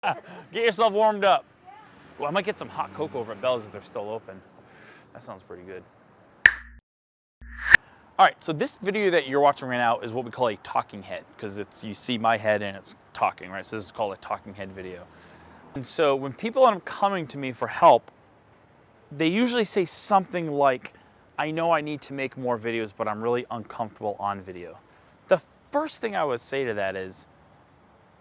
Get yourself warmed up. Well, I might get some hot cocoa over at Bell's if they're still open. That sounds pretty good. All right, so this video that you're watching right now is what we call a talking head, because you see my head and it's talking, right? So this is called a talking head video. And so when people end up coming to me for help, they usually say something like, I know I need to make more videos, but I'm really uncomfortable on video. The first thing I would say to that is,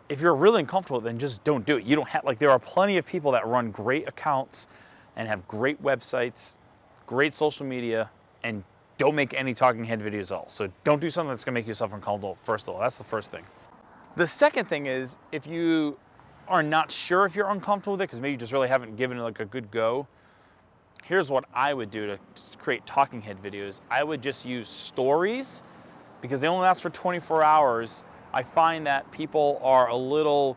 if you're really uncomfortable, then just don't do it. You don't have, like, there are plenty of people that run great accounts and have great websites, great social media, and don't make any talking head videos at all. So don't do something that's gonna make yourself uncomfortable, first of all. That's the first thing. The second thing is, if you are not sure if you're uncomfortable with it, because maybe you just really haven't given it like a good go, here's what I would do to create talking head videos. I would just use stories, because they only last for 24 hours. I find that people are a little,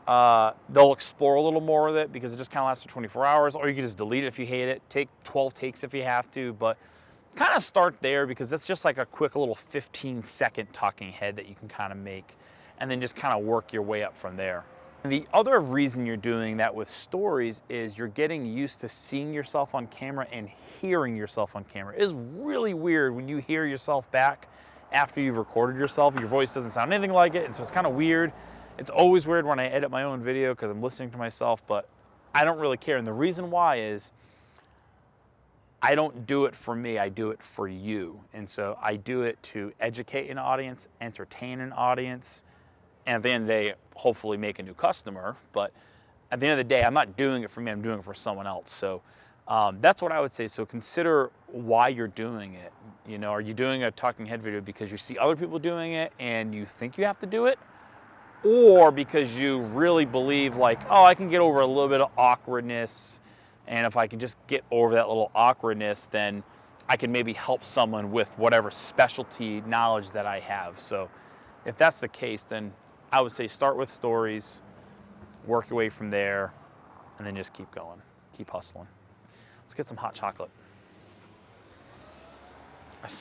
they'll explore a little more with it because it just kind of lasts for 24 hours, or you can just delete it if you hate it. Take 12 takes if you have to, but kind of start there because that's just like a quick little 15-second talking head that you can kind of make, and then just kind of work your way up from there. And the other reason you're doing that with stories is you're getting used to seeing yourself on camera and hearing yourself on camera. It is really weird when you hear yourself back after you've recorded yourself. Your voice doesn't sound anything like it, and so it's kind of weird. It's always weird when I edit my own video because I'm listening to myself, but I don't really care. And the reason why is I don't do it for me, I do it for you. And so I do it to educate an audience, entertain an audience, and at the end of the day, hopefully make a new customer. But at the end of the day, I'm not doing it for me, I'm doing it for someone else. So that's what I would say. So consider why you're doing it. You know, are you doing a talking head video because you see other people doing it and you think you have to do it? Or because you really believe like, oh, I can get over a little bit of awkwardness, and if I can just get over that little awkwardness, then I can maybe help someone with whatever specialty knowledge that I have. So if that's the case, then I would say start with stories, work your way from there, and then just keep going, keep hustling. Let's get some hot chocolate. I swear.